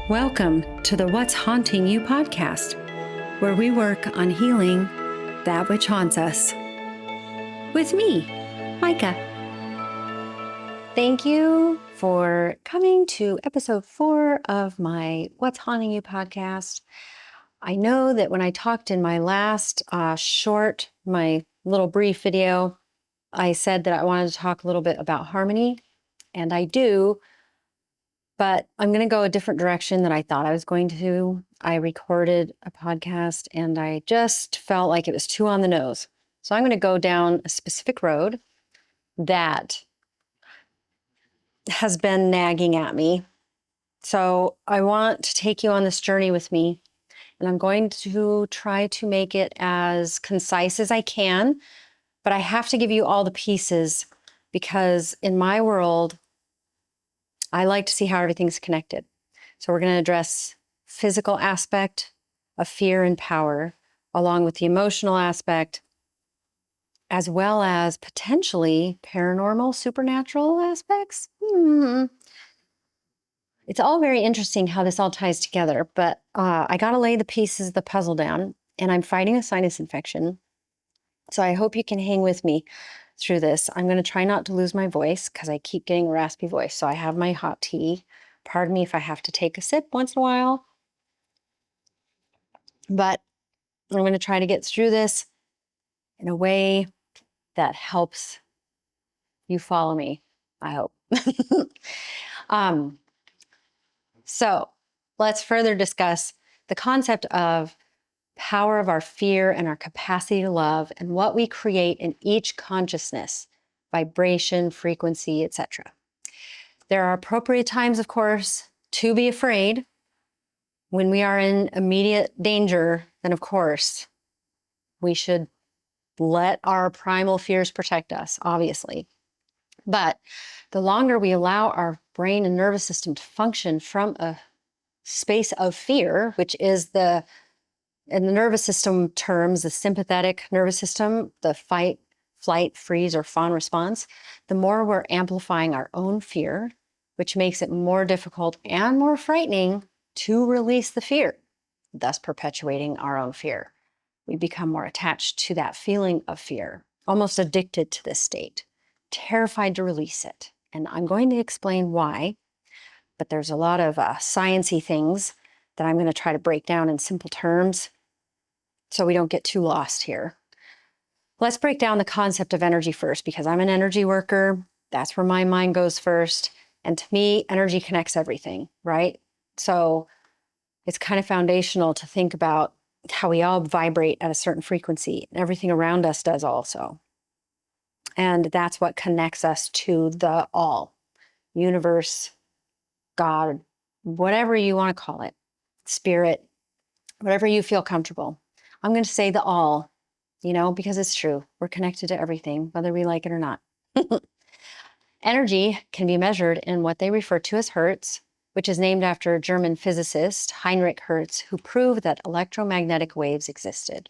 Welcome to the What's Haunting You podcast, where we work on healing that which haunts us. With me, Micah. Thank you for coming to episode 4 of my What's Haunting You podcast. I know that when I talked in my last my little brief video, I said that I wanted to talk a little bit about harmony, and I do. But I'm going to go a different direction than I thought I was going to. I recorded a podcast and I just felt like it was too on the nose. So I'm going to go down a specific road that has been nagging at me. So I want to take you on this journey with me, and I'm going to try to make it as concise as I can, but I have to give you all the pieces because in my world, I like to see how everything's connected. So we're going to address physical aspect of fear and power, along with the emotional aspect, as well as potentially paranormal, supernatural aspects. It's all very interesting how this all ties together, but I got to lay the pieces of the puzzle down, and I'm fighting a sinus infection. So I hope you can hang with me through this. I'm going to try not to lose my voice because I keep getting a raspy voice. So I have my hot tea. Pardon me if I have to take a sip once in a while. But I'm going to try to get through this in a way that helps you follow me, I hope. So let's further discuss the concept of power of our fear and our capacity to love and what we create in each consciousness, vibration, frequency, etc. There are appropriate times, of course, to be afraid. When we are in immediate danger, then of course, we should let our primal fears protect us, obviously. But the longer we allow our brain and nervous system to function from a space of fear, which is in the nervous system terms, the sympathetic nervous system, the fight, flight, freeze, or fawn response, the more we're amplifying our own fear, which makes it more difficult and more frightening to release the fear, thus perpetuating our own fear. We become more attached to that feeling of fear, almost addicted to this state, terrified to release it. And I'm going to explain why, but there's a lot of science-y things that I'm going to try to break down in simple terms so we don't get too lost here. Let's break down the concept of energy first, because I'm an energy worker. That's where my mind goes first. And to me, energy connects everything, right? So it's kind of foundational to think about how we all vibrate at a certain frequency, and everything around us does also. And that's what connects us to the all, universe, God, whatever you want to call it, spirit, whatever you feel comfortable. I'm going to say the all, because it's true. We're connected to everything, whether we like it or not. Energy can be measured in what they refer to as Hertz, which is named after German physicist Heinrich Hertz, who proved that electromagnetic waves existed.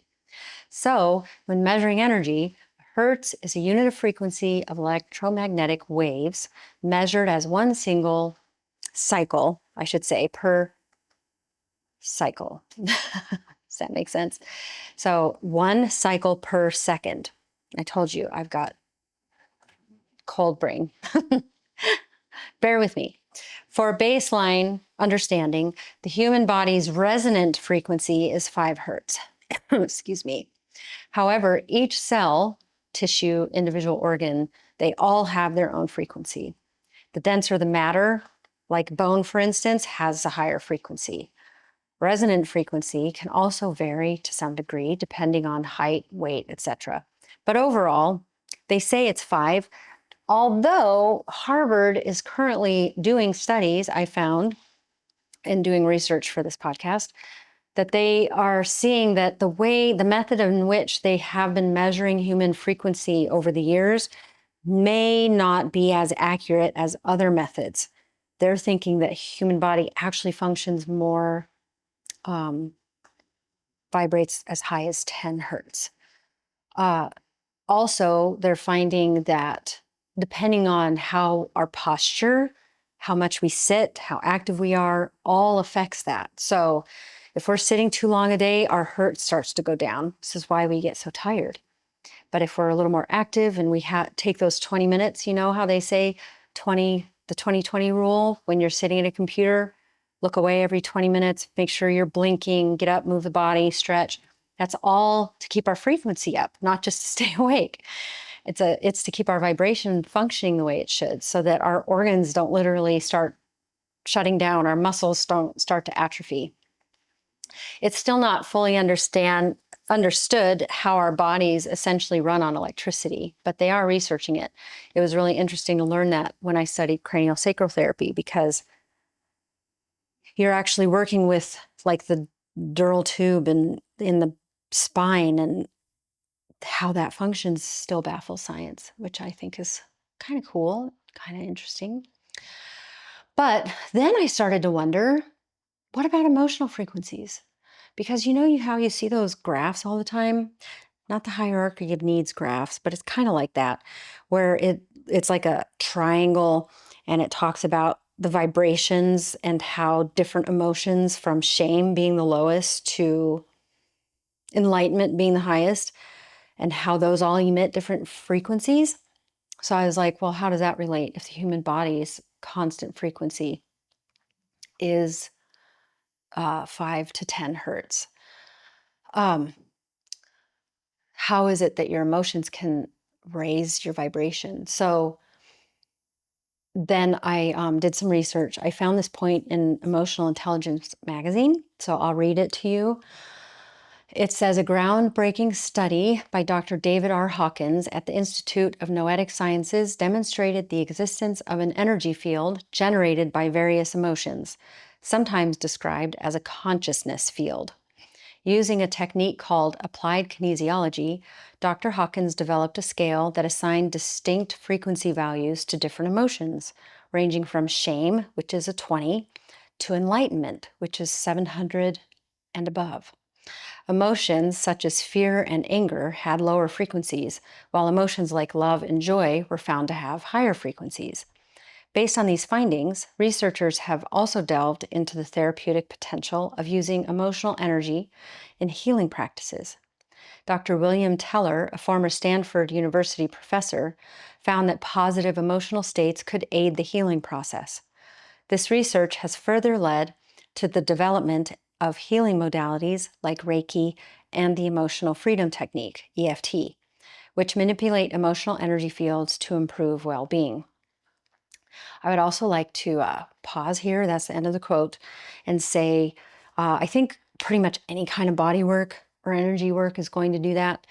So when measuring energy, Hertz is a unit of frequency of electromagnetic waves measured as one single cycle, per cycle. Does that make sense? So 1 cycle per second. I told you I've got cold brain. Bear with me. For baseline understanding, the human body's resonant frequency is 5 hertz. Excuse me. However, each cell, tissue, individual organ, they all have their own frequency. The denser the matter, like bone, for instance, has a higher frequency. Resonant frequency can also vary to some degree depending on height, weight, etc. But overall, they say it's 5, although Harvard is currently doing studies, I found, in doing research for this podcast, that they are seeing that the method in which they have been measuring human frequency over the years may not be as accurate as other methods. They're thinking that human body actually functions more vibrates as high as 10 hertz. Also, they're finding that depending on how our posture, how much we sit, how active we are, all affects that. So if we're sitting too long a day, our HERT starts to go down. This is why we get so tired. But if we're a little more active and we take those 20 minutes, you know how they say the 20-20 rule, when you're sitting at a computer, look away every 20 minutes, make sure you're blinking, get up, move the body, stretch. That's all to keep our frequency up, not just to stay awake. It's to keep our vibration functioning the way it should, so that our organs don't literally start shutting down, our muscles don't start to atrophy. It's still not fully understood how our bodies essentially run on electricity, but they are researching it. It was really interesting to learn that when I studied craniosacral therapy, because you're actually working with like the dural tube and in the spine, and how that functions still baffles science, which I think is kind of cool, kind of interesting. But then I started to wonder, what about emotional frequencies? Because you know how you see those graphs all the time? Not the hierarchy of needs graphs, but it's kind of like that, where it's like a triangle, and it talks about the vibrations and how different emotions, from shame being the lowest to enlightenment being the highest, and how those all emit different frequencies. So I was like, well, how does that relate if the human body's constant frequency is 5 to 10 hertz? How is it that your emotions can raise your vibration? So then I did some research. I found this point in Emotional Intelligence magazine, so I'll read it to you. It says, a groundbreaking study by Dr. David R. Hawkins at the Institute of Noetic Sciences demonstrated the existence of an energy field generated by various emotions, sometimes described as a consciousness field. Using a technique called applied kinesiology, Dr. Hawkins developed a scale that assigned distinct frequency values to different emotions, ranging from shame, which is a 20, to enlightenment, which is 700 and above. Emotions such as fear and anger had lower frequencies, while emotions like love and joy were found to have higher frequencies. Based on these findings, researchers have also delved into the therapeutic potential of using emotional energy in healing practices. Dr. William Teller, a former Stanford University professor, found that positive emotional states could aid the healing process. This research has further led to the development of healing modalities like Reiki and the Emotional Freedom Technique, EFT, which manipulate emotional energy fields to improve well-being. I would also like to pause here, that's the end of the quote, and say, I think pretty much any kind of body work or energy work is going to do that.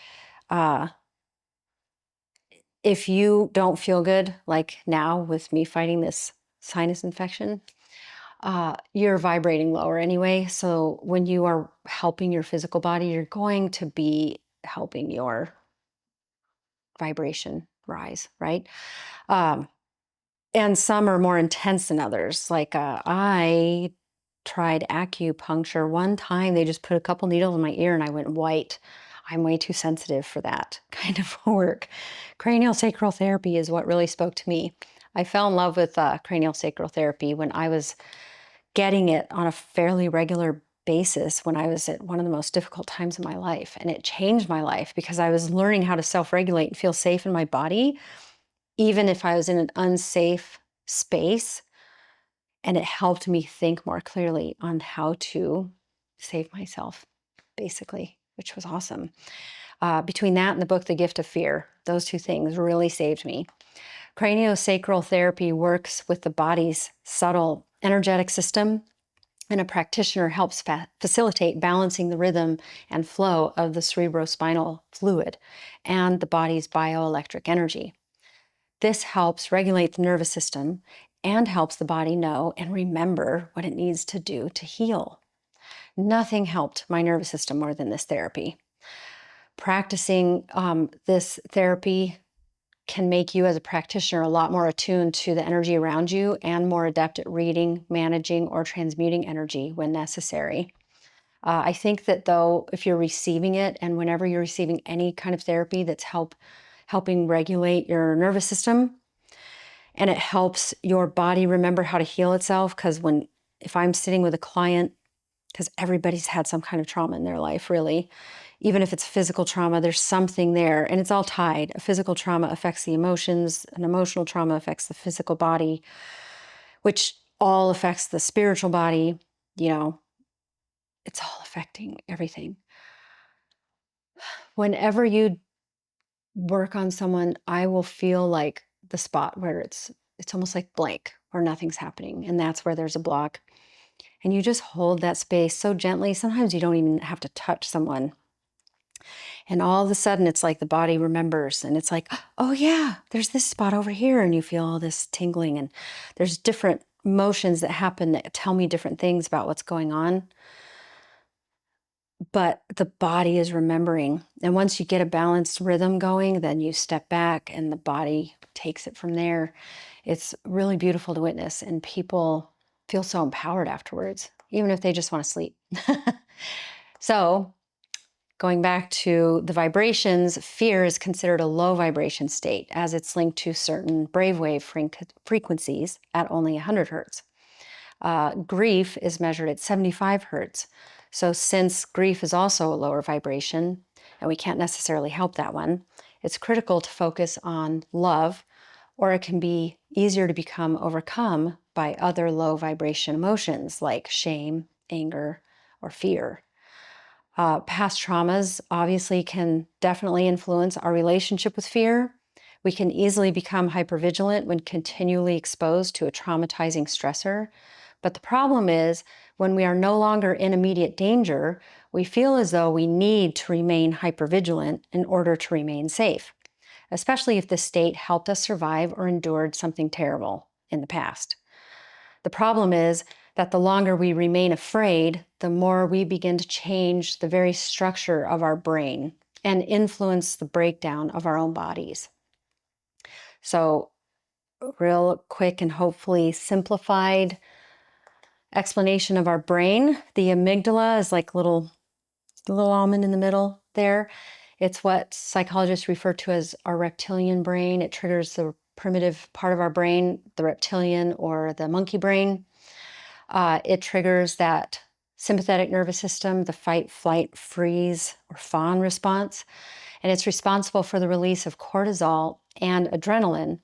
If you don't feel good, like now with me fighting this sinus infection, you're vibrating lower anyway. So when you are helping your physical body, you're going to be helping your vibration rise, right? Um, and some are more intense than others. Like I tried acupuncture one time. They just put a couple needles in my ear and I went white. I'm way too sensitive for that kind of work. Cranial sacral therapy is what really spoke to me. I fell in love with cranial sacral therapy when I was getting it on a fairly regular basis when I was at one of the most difficult times in my life. And it changed my life because I was learning how to self-regulate and feel safe in my body, even if I was in an unsafe space. And it helped me think more clearly on how to save myself, basically, which was awesome. Between that and the book, The Gift of Fear, those two things really saved me. Craniosacral therapy works with the body's subtle energetic system, and a practitioner helps facilitate balancing the rhythm and flow of the cerebrospinal fluid and the body's bioelectric energy. This helps regulate the nervous system and helps the body know and remember what it needs to do to heal. Nothing helped my nervous system more than this therapy. Practicing this therapy can make you as a practitioner a lot more attuned to the energy around you and more adept at reading, managing, or transmuting energy when necessary. I think that though, if you're receiving it, and whenever you're receiving any kind of therapy that's helping regulate your nervous system And it helps your body remember how to heal itself. Because if I'm sitting with a client, because everybody's had some kind of trauma in their life, really, even if it's physical trauma, there's something there, and it's all tied. A physical trauma affects the emotions, an emotional trauma affects the physical body, which all affects the spiritual body. It's all affecting everything. Whenever you work on someone, I will feel like the spot where it's almost like blank, where nothing's happening, and that's where there's a block. And you just hold that space so gently. Sometimes you don't even have to touch someone. And all of a sudden, it's like the body remembers, and it's like, oh yeah, there's this spot over here, and you feel all this tingling, and there's different motions that happen that tell me different things about what's going on. But the body is remembering. And once you get a balanced rhythm going, then you step back and the body takes it from there. It's really beautiful to witness, and people feel so empowered afterwards, even if they just want to sleep. So, going back to the vibrations, fear is considered a low vibration state as it's linked to certain brainwave frequencies at only 100 hertz. Grief is measured at 75 hertz. So since grief is also a lower vibration, and we can't necessarily help that one, it's critical to focus on love, or it can be easier to become overcome by other low vibration emotions like shame, anger, or fear. Past traumas obviously can definitely influence our relationship with fear. We can easily become hypervigilant when continually exposed to a traumatizing stressor. But the problem is, when we are no longer in immediate danger, we feel as though we need to remain hypervigilant in order to remain safe, especially if the state helped us survive or endured something terrible in the past. The problem is that the longer we remain afraid, the more we begin to change the very structure of our brain and influence the breakdown of our own bodies. So, real quick and hopefully simplified explanation of our brain. The amygdala is like the little almond in the middle there. It's what psychologists refer to as our reptilian brain. It triggers the primitive part of our brain, the reptilian or the monkey brain. It triggers that sympathetic nervous system, the fight, flight, freeze, or fawn response, and it's responsible for the release of cortisol and adrenaline.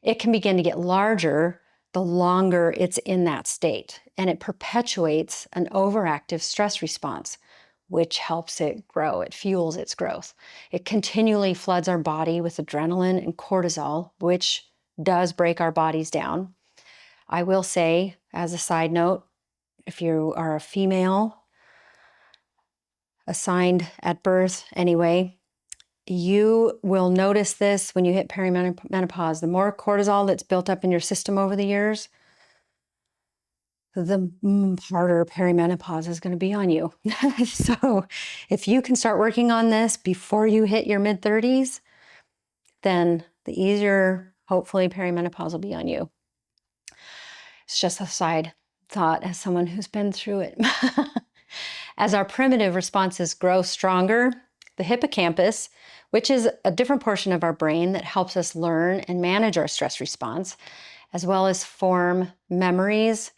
It can begin to get larger the longer it's in that state, and it perpetuates an overactive stress response, which helps it grow. It fuels its growth. It continually floods our body with adrenaline and cortisol, which does break our bodies down. I will say, as a side note, if you are a female assigned at birth anyway, you will notice this when you hit perimenopause. The more cortisol that's built up in your system over the years, the harder perimenopause is going to be on you. So if you can start working on this before you hit your mid-30s, then the easier, hopefully, perimenopause will be on you. It's just a side thought as someone who's been through it. As our primitive responses grow stronger, the hippocampus, which is a different portion of our brain that helps us learn and manage our stress response, as well as form memories,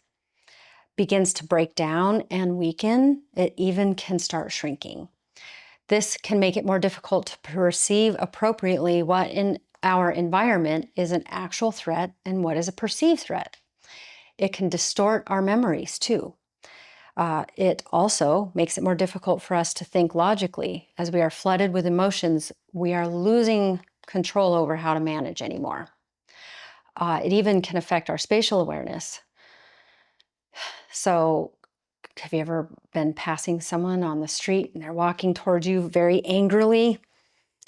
begins to break down and weaken. It even can start shrinking. This can make it more difficult to perceive appropriately what in our environment is an actual threat and what is a perceived threat. It can distort our memories too. It also makes it more difficult for us to think logically. As we are flooded with emotions, we are losing control over how to manage anymore. It even can affect our spatial awareness. So, have you ever been passing someone on the street and they're walking towards you very angrily,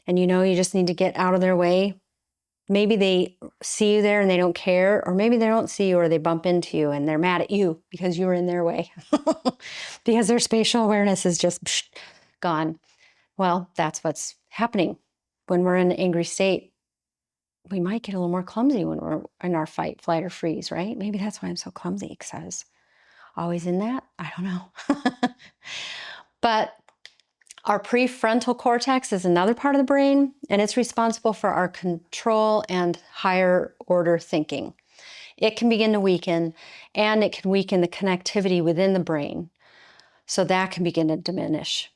and you know you just need to get out of their way? Maybe they see you there and they don't care, or maybe they don't see you or they bump into you and they're mad at you because you were in their way because their spatial awareness is just gone. Well, that's what's happening. When we're in an angry state, we might get a little more clumsy when we're in our fight, flight, or freeze, right? Maybe that's why I'm so clumsy, because I was always in that. I don't know. But Our prefrontal cortex is another part of the brain, and it's responsible for our control and higher order thinking. It can begin to weaken, and it can weaken the connectivity within the brain. So that can begin to diminish.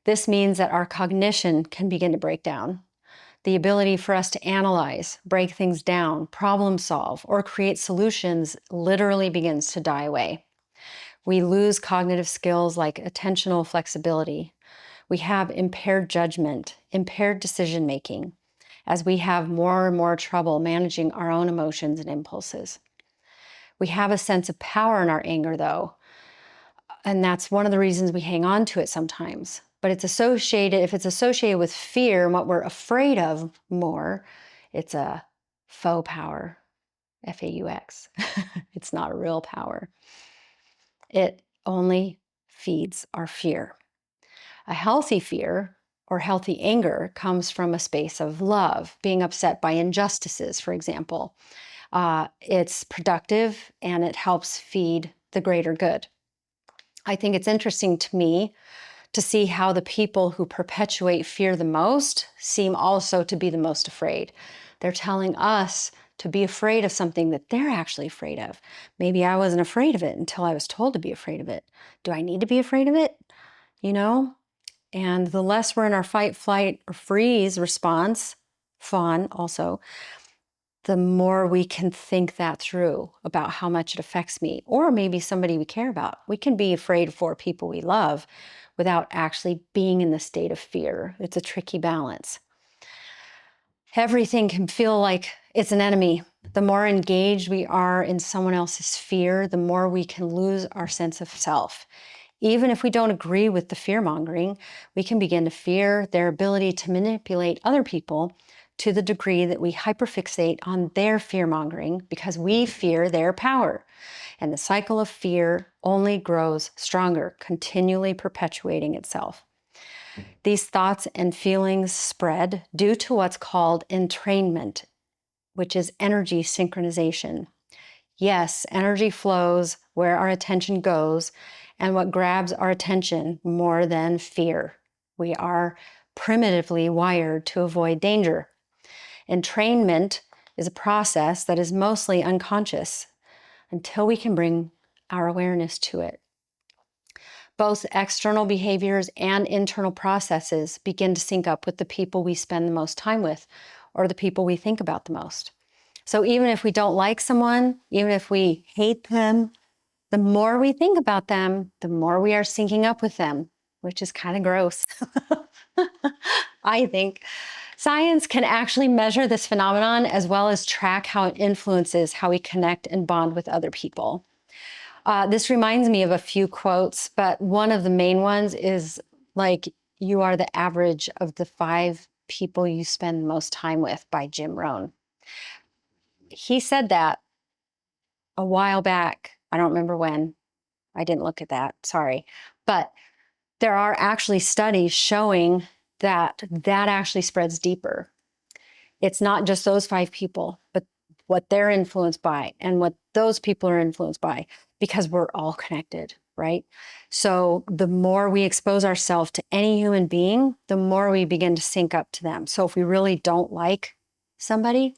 This means that our cognition can begin to break down. The ability for us to analyze, break things down, problem solve, or create solutions literally begins to die away. We lose cognitive skills like attentional flexibility. We have impaired judgment, impaired decision making, as we have more and more trouble managing our own emotions and impulses. We have a sense of power in our anger, though, and that's one of the reasons we hang on to it sometimes. But if it's associated with fear and what we're afraid of more, it's a faux power, F-A-U-X. It's not a real power. It only feeds our fear. A healthy fear or healthy anger comes from a space of love, being upset by injustices, for example. It's productive and it helps feed the greater good. I think it's interesting to me to see how the people who perpetuate fear the most seem also to be the most afraid. They're telling us to be afraid of something that they're actually afraid of. Maybe I wasn't afraid of it until I was told to be afraid of it. Do I need to be afraid of it? You know? And the less we're in our fight, flight, or freeze response, fawn also, the more we can think that through about how much it affects me, or maybe somebody we care about. We can be afraid for people we love without actually being in the state of fear. It's a tricky balance. Everything can feel like it's an enemy. The more engaged we are in someone else's fear, the more we can lose our sense of self. Even if we don't agree with the fear-mongering, we can begin to fear their ability to manipulate other people to the degree that we hyperfixate on their fear-mongering because we fear their power. And the cycle of fear only grows stronger, continually perpetuating itself. These thoughts and feelings spread due to what's called entrainment, which is energy synchronization. Yes, energy flows where our attention goes, and what grabs our attention more than fear. We are primitively wired to avoid danger. Entrainment is a process that is mostly unconscious until we can bring our awareness to it. Both external behaviors and internal processes begin to sync up with the people we spend the most time with or the people we think about the most. So even if we don't like someone, even if we hate them, the more we think about them, the more we are syncing up with them, which is kind of gross. I think science can actually measure this phenomenon as well as track how it influences how we connect and bond with other people. This reminds me of a few quotes, but one of the main ones is like, "You are the average of the 5 people you spend the most time with," by Jim Rohn. He said that a while back. I don't remember when. I didn't look at that, sorry. But there are actually studies showing that that actually spreads deeper. It's not just those 5 people, but what they're influenced by and what those people are influenced by, because we're all connected, right? So the more we expose ourselves to any human being, the more we begin to sync up to them. So if we really don't like somebody,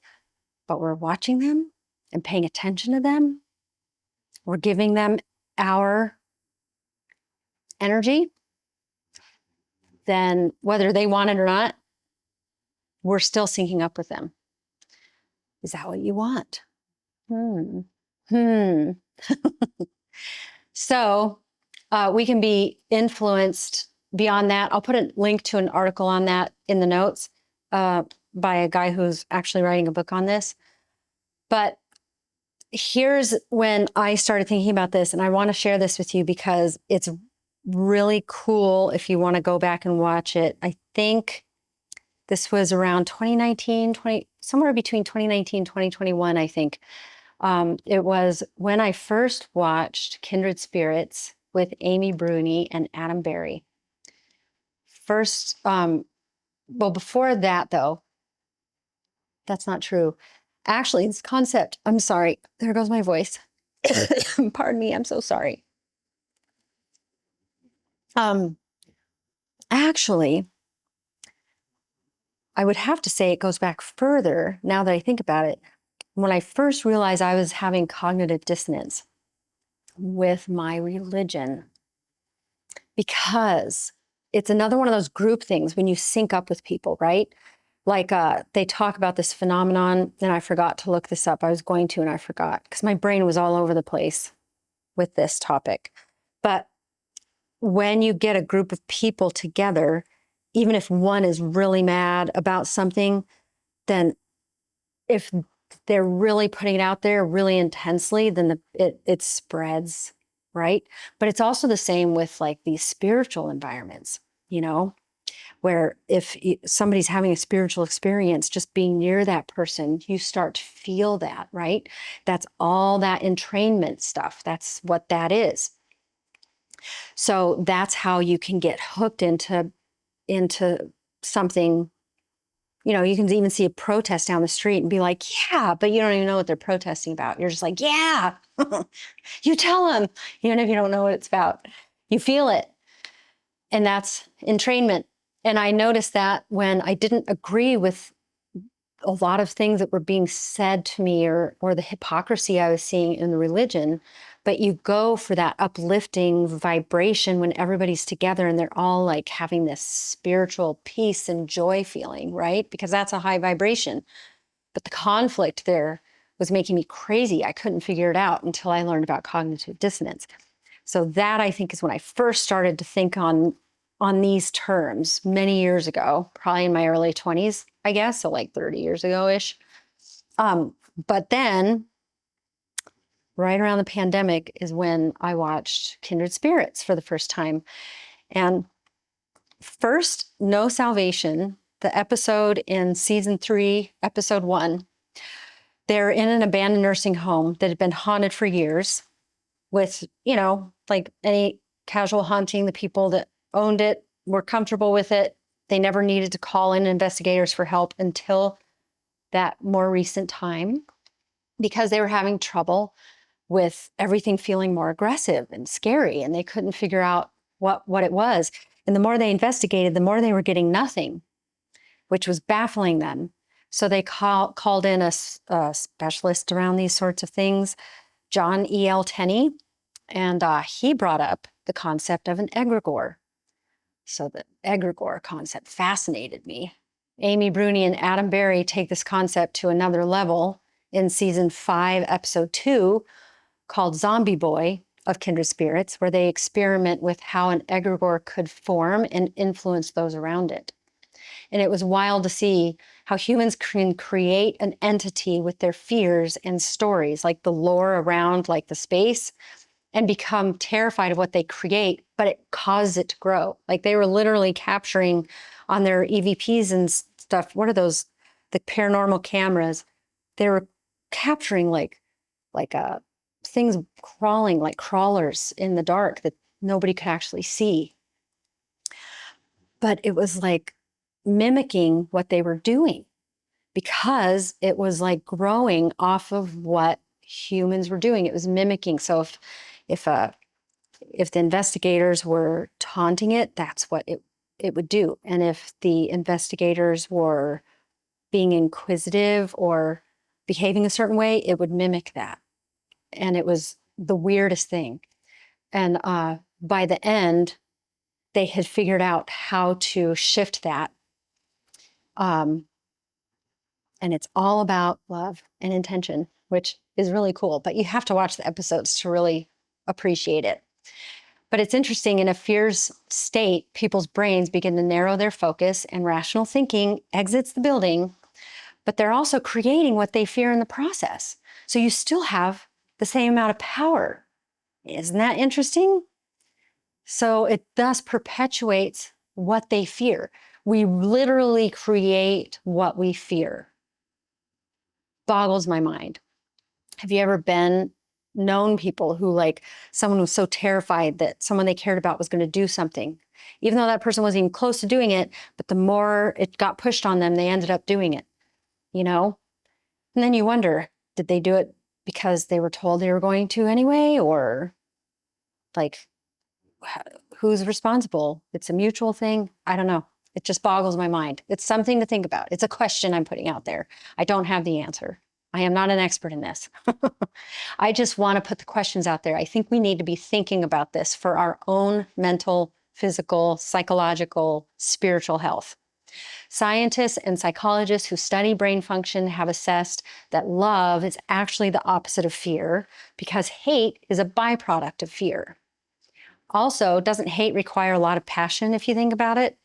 but we're watching them and paying attention to them, we're giving them our energy, then whether they want it or not, we're still syncing up with them. Is that what you want? So we can be influenced beyond that. I'll put a link to an article on that in the notes by a guy who's actually writing a book on this. But here's when I started thinking about this, and I want to share this with you because it's really cool if you want to go back and watch it. I think this was around 2019, somewhere between 2019 and 2021, I think. It was when I first watched Kindred Spirits with Amy Bruni and Adam Berry. First, before that, though, that's not true. Actually, this concept, I'm sorry, there goes my voice. Pardon me, I'm so sorry. actually, I would have to say it goes back further now that I think about it. When I first realized I was having cognitive dissonance with my religion, because it's another one of those group things when you sync up with people, right? Like they talk about this phenomenon, and I forgot to look this up. I was going to, and I forgot because my brain was all over the place with this topic. But when you get a group of people together, even if one is really mad about something, then if they're really putting it out there really intensely, then it spreads, right? But it's also the same with like these spiritual environments, you know, where if somebody's having a spiritual experience, just being near that person, you start to feel that, right? That's all that entrainment stuff. That's what that is. So that's how you can get hooked into something. You know, you can even see a protest down the street and be like, yeah, but you don't even know what they're protesting about. You're just like, yeah, you tell them, even if you don't know what it's about. You feel it. And that's entrainment. And I noticed that when I didn't agree with a lot of things that were being said to me, or the hypocrisy I was seeing in the religion, but you go for that uplifting vibration when everybody's together and they're all like having this spiritual peace and joy feeling, right? Because that's a high vibration. But the conflict there was making me crazy. I couldn't figure it out until I learned about cognitive dissonance. So that, I think, is when I first started to think on these terms many years ago, probably in my early 20s, I guess, so like 30 years ago-ish. But then right around the pandemic is when I watched Kindred Spirits for the first time. And first, No Salvation, the episode in season 3, episode 1, they're in an abandoned nursing home that had been haunted for years with, you know, like any casual haunting, the people that owned it were comfortable with it. They never needed to call in investigators for help until that more recent time because they were having trouble with everything feeling more aggressive and scary, and they couldn't figure out what it was. And the more they investigated, the more they were getting nothing, which was baffling them. So they called in a specialist around these sorts of things, John E.L. Tenney, and he brought up the concept of an egregore. So the egregore concept fascinated me. Amy Bruni and Adam Berry take this concept to another level in season 5, episode 2, called Zombie Boy of Kindred Spirits, where they experiment with how an egregore could form and influence those around it. And it was wild to see how humans can create an entity with their fears and stories, like the lore around like the space, and become terrified of what they create, but it caused it to grow. Like they were literally capturing on their EVPs and stuff. What are those? The paranormal cameras. They were capturing like things crawling like crawlers in the dark that nobody could actually see. But it was like mimicking what they were doing because it was like growing off of what humans were doing. It was mimicking. So if the investigators were taunting it, that's what it would do. And if the investigators were being inquisitive or behaving a certain way, it would mimic that. And it was the weirdest thing. And by the end, they had figured out how to shift that. And it's all about love and intention, which is really cool. But you have to watch the episodes to really appreciate it. But it's interesting, in a fear's state, people's brains begin to narrow their focus and rational thinking exits the building, but they're also creating what they fear in the process. So you still have the same amount of power. Isn't that interesting? So it thus perpetuates what they fear. We literally create what we fear. Boggles my mind. Have you ever known people who, like, someone was so terrified that someone they cared about was going to do something, even though that person wasn't even close to doing it, but the more it got pushed on them, they ended up doing it, you know? And then you wonder, did they do it because they were told they were going to anyway? Or like, Who's responsible? It's a mutual thing. I don't know. It just boggles my mind. It's something to think about. It's a question I'm putting out there. I don't have the answer. I am not an expert in this. I just want to put the questions out there. I think we need to be thinking about this for our own mental, physical, psychological, spiritual health. Scientists and psychologists who study brain function have assessed that love is actually the opposite of fear because hate is a byproduct of fear. Also, doesn't hate require a lot of passion if you think about it?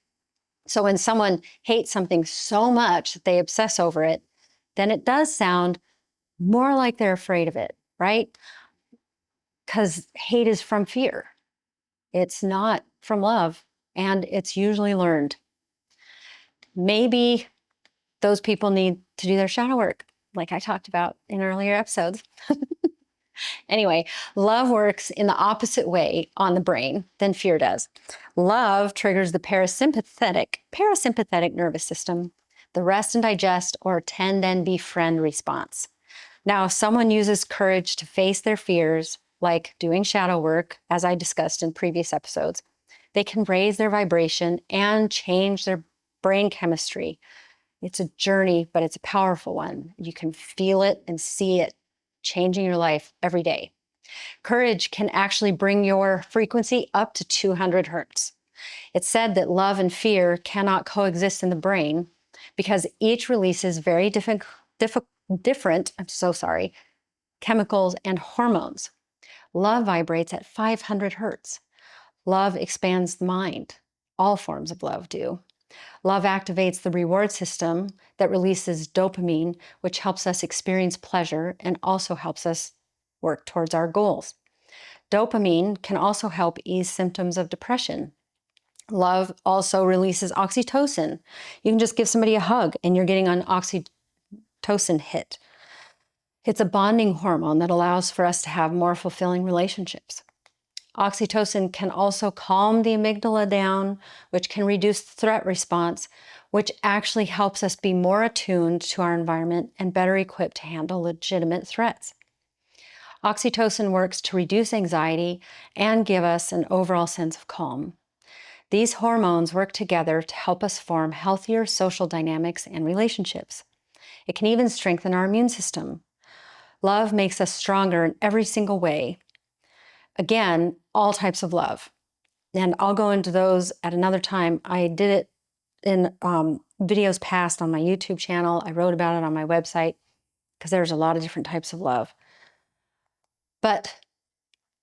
So when someone hates something so much that they obsess over it, then it does sound more like they're afraid of it, right? Because hate is from fear. It's not from love, and it's usually learned. Maybe those people need to do their shadow work, like I talked about in earlier episodes. Anyway, love works in the opposite way on the brain than fear does. Love triggers the parasympathetic nervous system, the rest and digest or tend and befriend response. Now, if someone uses courage to face their fears, like doing shadow work, as I discussed in previous episodes, they can raise their vibration and change their brain chemistry. It's a journey, but it's a powerful one. You can feel it and see it changing your life every day. Courage can actually bring your frequency up to 200 hertz. It's said that love and fear cannot coexist in the brain because each releases very different, chemicals and hormones. Love vibrates at 500 hertz. Love expands the mind. All forms of love do. Love activates the reward system that releases dopamine, which helps us experience pleasure and also helps us work towards our goals. Dopamine can also help ease symptoms of depression. Love also releases oxytocin. You can just give somebody a hug and you're getting an oxytocin hit. It's a bonding hormone that allows for us to have more fulfilling relationships. Oxytocin can also calm the amygdala down, which can reduce the threat response, which actually helps us be more attuned to our environment and better equipped to handle legitimate threats. Oxytocin works to reduce anxiety and give us an overall sense of calm. These hormones work together to help us form healthier social dynamics and relationships. It can even strengthen our immune system. Love makes us stronger in every single way. Again, all types of love. And I'll go into those at another time. I did it in videos past on my YouTube channel. I wrote about it on my website because there's a lot of different types of love. But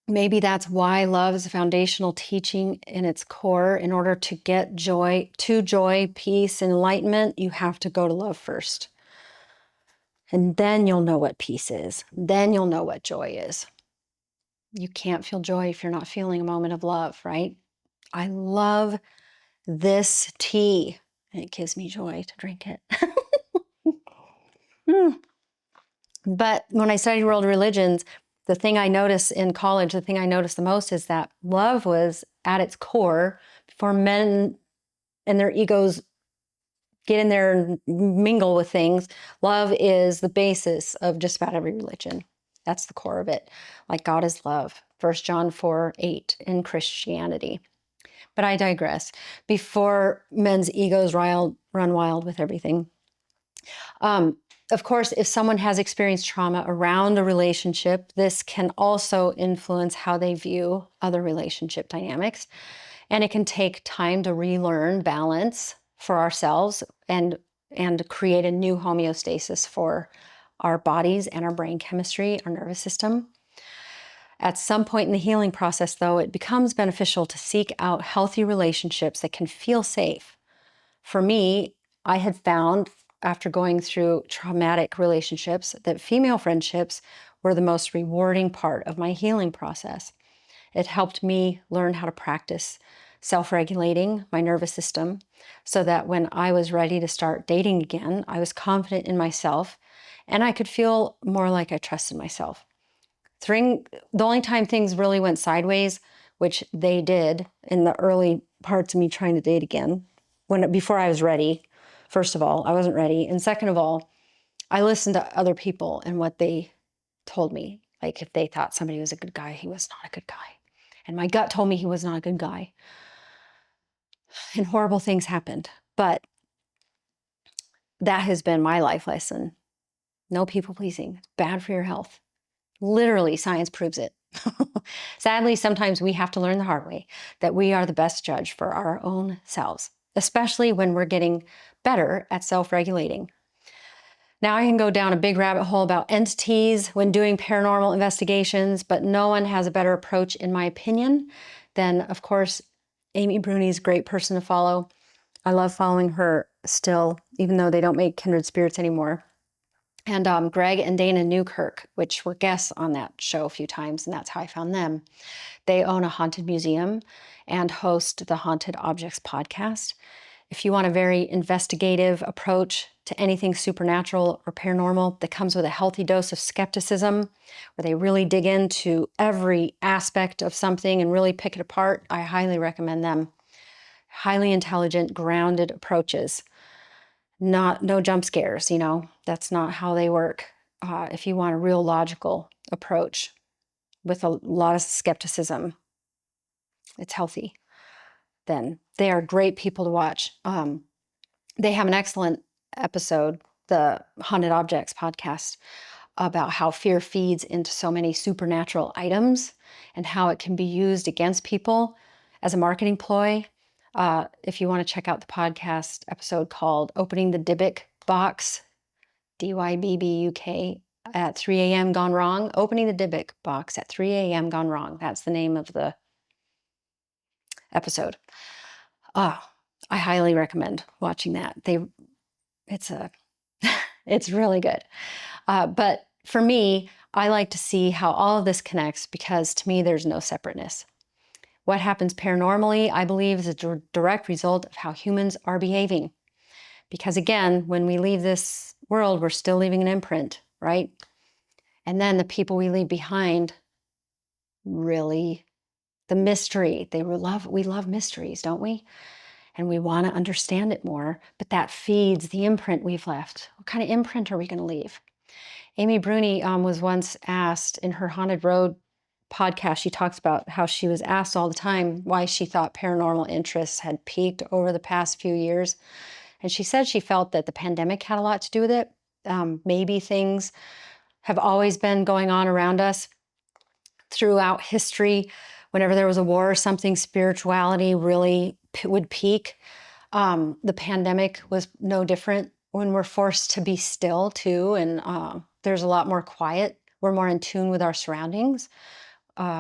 maybe that's why love is a foundational teaching in its core. In order to get joy, peace, and enlightenment, you have to go to love first. And then you'll know what peace is. Then you'll know what joy is. You can't feel joy if you're not feeling a moment of love, right? I love this tea, and it gives me joy to drink it. But when I studied world religions, the thing I noticed in college, the thing I noticed the most is that love was at its core before men and their egos get in there and mingle with things. Love is the basis of just about every religion. That's the core of it. Like God is love. 1 John 4:8 in Christianity. But I digress. Before men's egos run wild with everything. Of course, if someone has experienced trauma around a relationship, this can also influence how they view other relationship dynamics. And it can take time to relearn balance for ourselves and create a new homeostasis for our bodies and our brain chemistry, our nervous system. At some point in the healing process, though, it becomes beneficial to seek out healthy relationships that can feel safe. For me, I had found after going through traumatic relationships that female friendships were the most rewarding part of my healing process. It helped me learn how to practice self-regulating my nervous system so that when I was ready to start dating again, I was confident in myself and I could feel more like I trusted myself. The only time things really went sideways, which they did in the early parts of me trying to date again, before I was ready. First of all, I wasn't ready. And second of all, I listened to other people and what they told me. Like if they thought somebody was a good guy, he was not a good guy. And my gut told me he was not a good guy. And horrible things happened. But that has been my life lesson. No people pleasing. It's bad for your health. Literally, science proves it. Sadly, sometimes we have to learn the hard way that we are the best judge for our own selves, especially when we're getting better at self-regulating. Now I can go down a big rabbit hole about entities when doing paranormal investigations, but no one has a better approach, in my opinion, than, of course, Amy Bruni's a great person to follow. I love following her still, even though they don't make Kindred Spirits anymore. And Greg and Dana Newkirk, which were guests on that show a few times, and that's how I found them. They own a haunted museum and host the Haunted Objects podcast. If you want a very investigative approach to anything supernatural or paranormal that comes with a healthy dose of skepticism, where they really dig into every aspect of something and really pick it apart, I highly recommend them. Highly intelligent, grounded approaches. No jump scares, that's not how they work. If you want a real logical approach with a lot of skepticism, it's healthy, then they are great people to watch. They have an excellent episode, the Haunted Objects podcast, about how fear feeds into so many supernatural items and how it can be used against people as a marketing ploy. If you want to check out the podcast episode called Opening the Dybbuk Box, Dybbuk, at 3 a.m. gone wrong. Opening the Dybbuk Box at 3 a.m. gone wrong. That's the name of the episode. I highly recommend watching that. It's really good. But for me, I like to see how all of this connects because to me, there's no separateness. What happens paranormally, I believe, is a direct result of how humans are behaving. Because again, when we leave this world, we're still leaving an imprint, right? And then the people we leave behind, really, the mystery, we love mysteries, don't we? And we want to understand it more, but that feeds the imprint we've left. What kind of imprint are we going to leave? Amy Bruni was once asked in her Haunted Road podcast, she talks about how she was asked all the time why she thought paranormal interests had peaked over the past few years. And she said she felt that the pandemic had a lot to do with it. Maybe things have always been going on around us throughout history. Whenever there was a war or something, spirituality really would peak. The pandemic was no different when we're forced to be still too. And there's a lot more quiet. We're more in tune with our surroundings.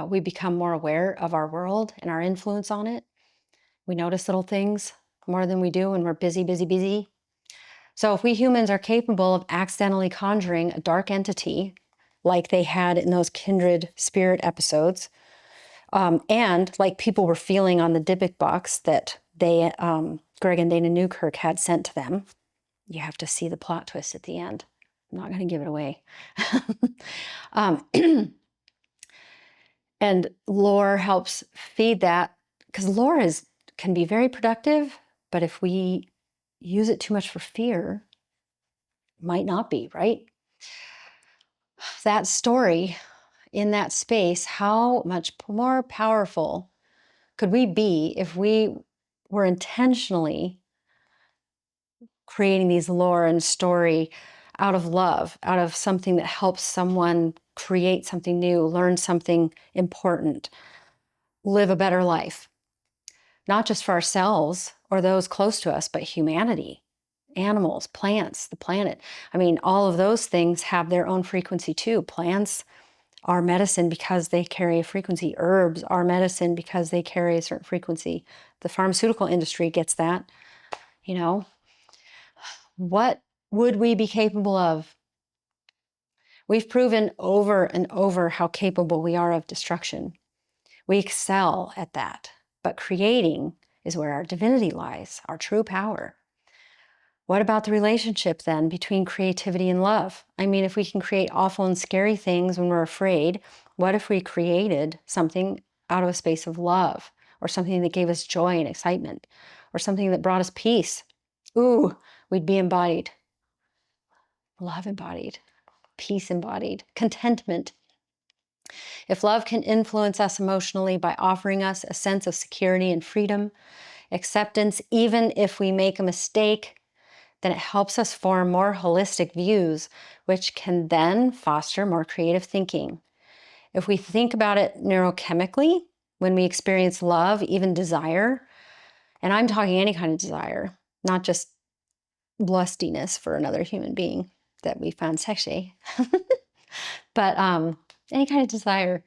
We become more aware of our world and our influence on it. We notice little things more than we do when we're busy, busy, busy. So if we humans are capable of accidentally conjuring a dark entity like they had in those Kindred Spirit episodes, and like people were feeling on the Dybbuk box that they, Greg and Dana Newkirk had sent to them, you have to see the plot twist at the end. I'm not going to give it away. And lore helps feed that, because lore can be very productive, but if we use it too much for fear, might not be, right? That story in that space, how much more powerful could we be if we were intentionally creating these lore and story out of love, out of something that helps someone create something new, learn something important, live a better life, not just for ourselves or those close to us, but humanity, animals, plants, the planet. I mean, all of those things have their own frequency too. Plants are medicine because they carry a frequency. Herbs are medicine because they carry a certain frequency. The pharmaceutical industry gets that, What would we be capable of? We've proven over and over how capable we are of destruction. We excel at that, but creating is where our divinity lies, our true power. What about the relationship then between creativity and love? I mean, if we can create awful and scary things when we're afraid, what if we created something out of a space of love, or something that gave us joy and excitement, or something that brought us peace? Ooh, we'd be embodied. Love embodied, peace embodied, contentment. If love can influence us emotionally by offering us a sense of security and freedom, acceptance, even if we make a mistake, then it helps us form more holistic views, which can then foster more creative thinking. If we think about it neurochemically, when we experience love, even desire, and I'm talking any kind of desire, not just lustiness for another human being that we found sexy, but any kind of desire,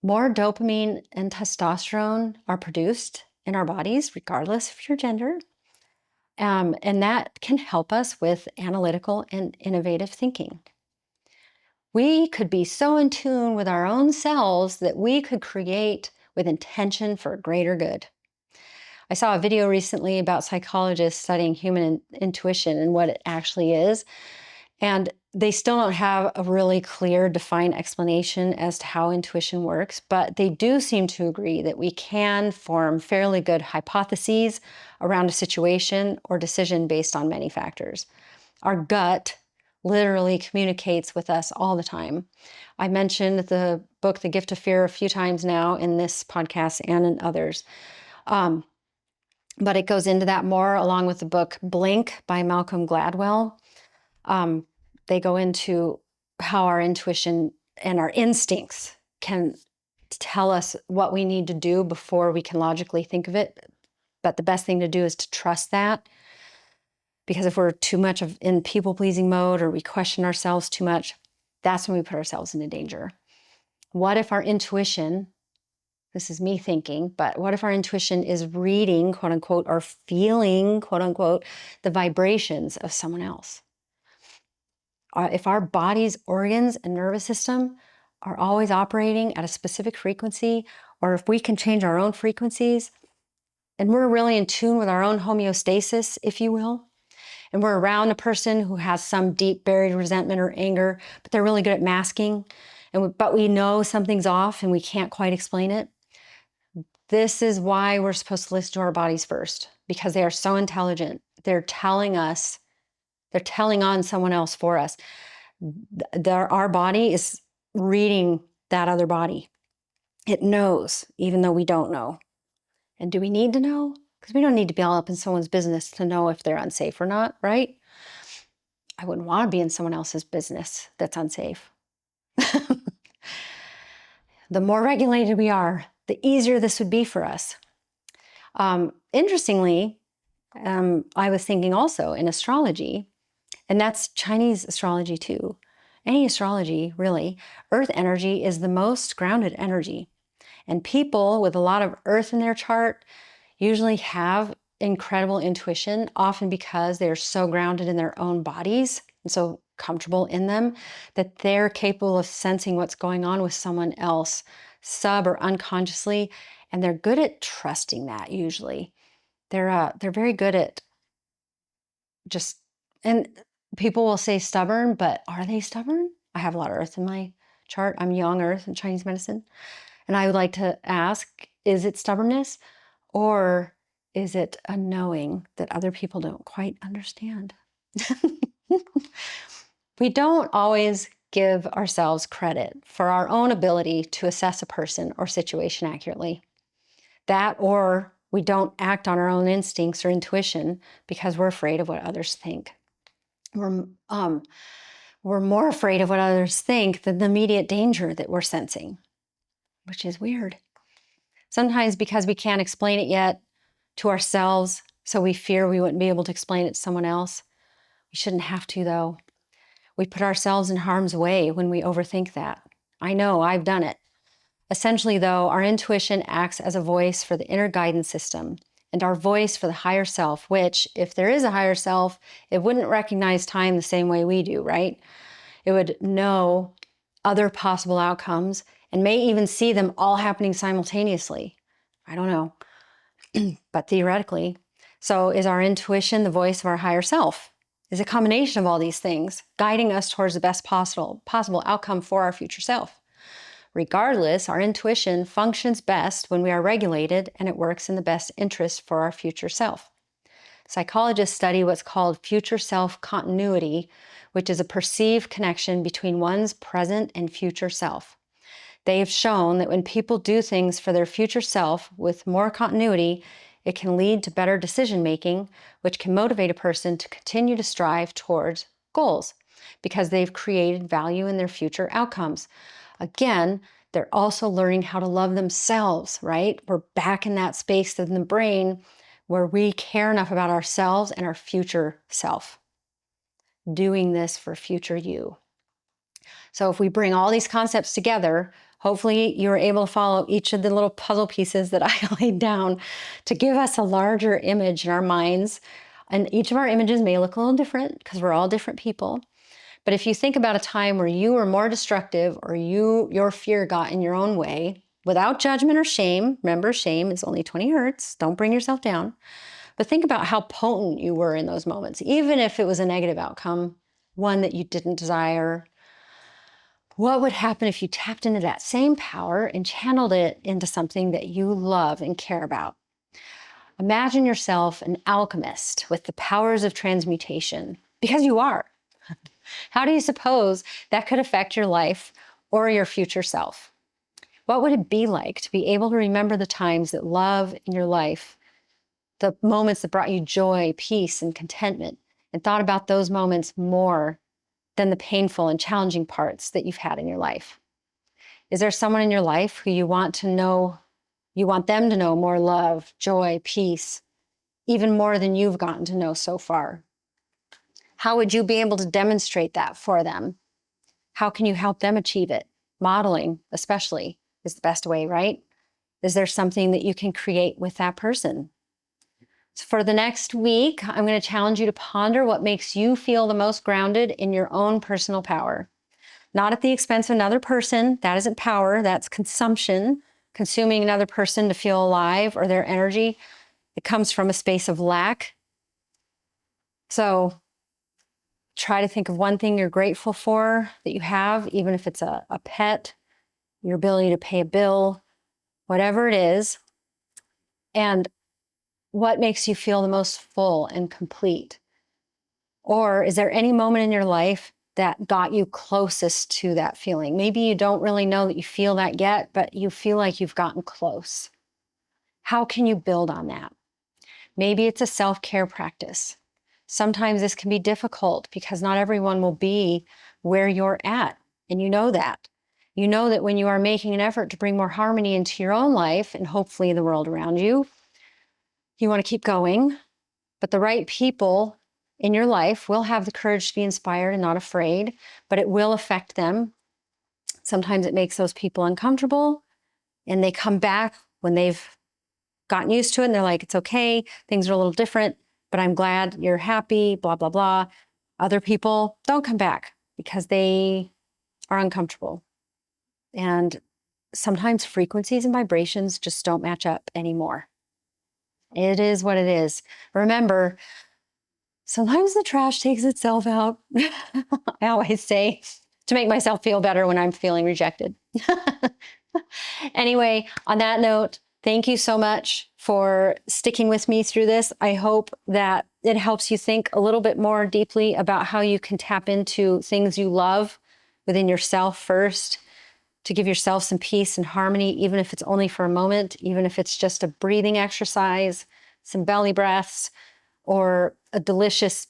more dopamine and testosterone are produced in our bodies, regardless of your gender. And that can help us with analytical and innovative thinking. We could be so in tune with our own selves that we could create with intention for a greater good. I saw a video recently about psychologists studying human intuition and what it actually is. And they still don't have a really clear, defined explanation as to how intuition works, but they do seem to agree that we can form fairly good hypotheses around a situation or decision based on many factors. Our gut literally communicates with us all the time. I mentioned the book, The Gift of Fear, a few times now in this podcast and in others. But it goes into that more along with the book Blink by Malcolm Gladwell. They go into how our intuition and our instincts can tell us what we need to do before we can logically think of it. But the best thing to do is to trust that. Because if we're too much in people-pleasing mode or we question ourselves too much, that's when we put ourselves into danger. What if our intuition, this is me thinking, but what if our intuition is reading, quote unquote, or feeling, quote unquote, the vibrations of someone else? If our body's organs and nervous system are always operating at a specific frequency, or if we can change our own frequencies, and we're really in tune with our own homeostasis, if you will, and we're around a person who has some deep buried resentment or anger, but they're really good at masking, but we know something's off and we can't quite explain it. This is why we're supposed to listen to our bodies first, because they are so intelligent. They're telling on someone else for us. Our body is reading that other body. It knows, even though we don't know. And do we need to know? Because we don't need to be all up in someone's business to know if they're unsafe or not, right? I wouldn't want to be in someone else's business that's unsafe. The more regulated we are, the easier this would be for us. Interestingly, I was thinking also in astrology, and that's Chinese astrology too. Any astrology, really, earth energy is the most grounded energy. And people with a lot of earth in their chart usually have incredible intuition, often because they're so grounded in their own bodies and so comfortable in them that they're capable of sensing what's going on with someone else, sub or unconsciously, and they're good at trusting that usually. They're very good at just, and people will say stubborn, but are they stubborn? I have a lot of earth in my chart. I'm young earth in Chinese medicine. And I would like to ask, is it stubbornness or is it a knowing that other people don't quite understand? We don't always give ourselves credit for our own ability to assess a person or situation accurately. That, or we don't act on our own instincts or intuition because we're afraid of what others think. We're more afraid of what others think than the immediate danger that we're sensing, which is weird. Sometimes because we can't explain it yet to ourselves, so we fear we wouldn't be able to explain it to someone else. We shouldn't have to, though. We put ourselves in harm's way when we overthink that. I know, I've done it. Essentially, though, our intuition acts as a voice for the inner guidance system and our voice for the higher self, which, if there is a higher self, it wouldn't recognize time the same way we do, right? It would know other possible outcomes and may even see them all happening simultaneously. I don't know, but theoretically. So is our intuition the voice of our higher self? Is a combination of all these things guiding us towards the best possible outcome for our future self. Regardless, our intuition functions best when we are regulated and it works in the best interest for our future self. Psychologists study what's called future self continuity, which is a perceived connection between one's present and future self. They have shown that when people do things for their future self with more continuity, it can lead to better decision making, which can motivate a person to continue to strive towards goals because they've created value in their future outcomes. Again, they're also learning how to love themselves, right? We're back in that space in the brain where we care enough about ourselves and our future self, doing this for future you. So if we bring all these concepts together, hopefully you're able to follow each of the little puzzle pieces that I laid down to give us a larger image in our minds. And each of our images may look a little different because we're all different people. But if you think about a time where you were more destructive or your fear got in your own way, without judgment or shame, remember, shame is only 20 hertz, don't bring yourself down. But think about how potent you were in those moments, even if it was a negative outcome, one that you didn't desire. What would happen if you tapped into that same power and channeled it into something that you love and care about? Imagine yourself an alchemist with the powers of transmutation, because you are. How do you suppose that could affect your life or your future self? What would it be like to be able to remember the times that love in your life, the moments that brought you joy, peace, and contentment, and thought about those moments more than the painful and challenging parts that you've had in your life? Is there someone in your life who you want them to know more love, joy, peace, even more than you've gotten to know so far? How would you be able to demonstrate that for them? How can you help them achieve it? Modeling, especially, is the best way, right? Is there something that you can create with that person? So for the next week, I'm going to challenge you to ponder what makes you feel the most grounded in your own personal power. Not at the expense of another person. That isn't power, that's consumption. Consuming another person to feel alive or their energy. It comes from a space of lack. So try to think of one thing you're grateful for that you have, even if it's a pet, your ability to pay a bill, whatever it is. And what makes you feel the most full and complete? Or is there any moment in your life that got you closest to that feeling? Maybe you don't really know that you feel that yet, but you feel like you've gotten close. How can you build on that? Maybe it's a self-care practice. Sometimes this can be difficult because not everyone will be where you're at, and you know that. You know that when you are making an effort to bring more harmony into your own life and hopefully the world around you, you want to keep going, but the right people in your life will have the courage to be inspired and not afraid, but it will affect them. Sometimes it makes those people uncomfortable, and they come back when they've gotten used to it, and they're like, it's okay, things are a little different, but I'm glad you're happy, blah, blah, blah. Other people don't come back because they are uncomfortable. And sometimes frequencies and vibrations just don't match up anymore. It is what it is. Remember, sometimes the trash takes itself out. I always say to make myself feel better when I'm feeling rejected. Anyway, on that note, thank you so much for sticking with me through this. I hope that it helps you think a little bit more deeply about how you can tap into things you love within yourself first, to give yourself some peace and harmony, even if it's only for a moment, even if it's just a breathing exercise, some belly breaths, or a delicious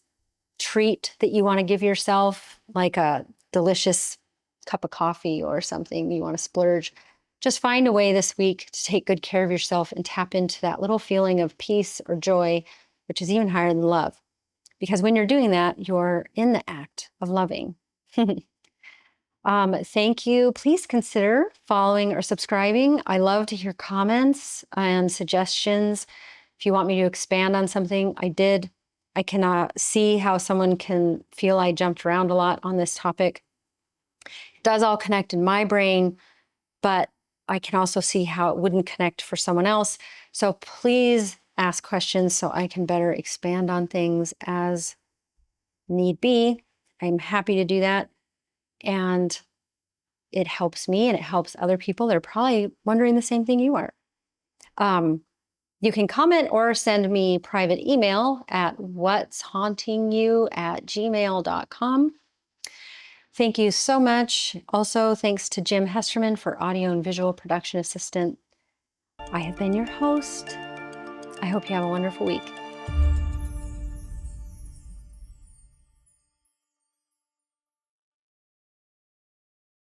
treat that you want to give yourself, like a delicious cup of coffee or something you want to splurge. Just find a way this week to take good care of yourself and tap into that little feeling of peace or joy, which is even higher than love. Because when you're doing that, you're in the act of loving. Thank you. Please consider following or subscribing. I love to hear comments and suggestions. If you want me to expand on something, I cannot see how someone can feel I jumped around a lot on this topic. It does all connect in my brain, but I can also see how it wouldn't connect for someone else. So please ask questions so I can better expand on things as need be. I'm happy to do that. And it helps me and it helps other people that are probably wondering the same thing you are. You can comment or send me private email at whatshauntingyou@gmail.com. Thank you so much. Also, thanks to Jim Hesterman for audio and visual production assistant. I have been your host. I hope you have a wonderful week.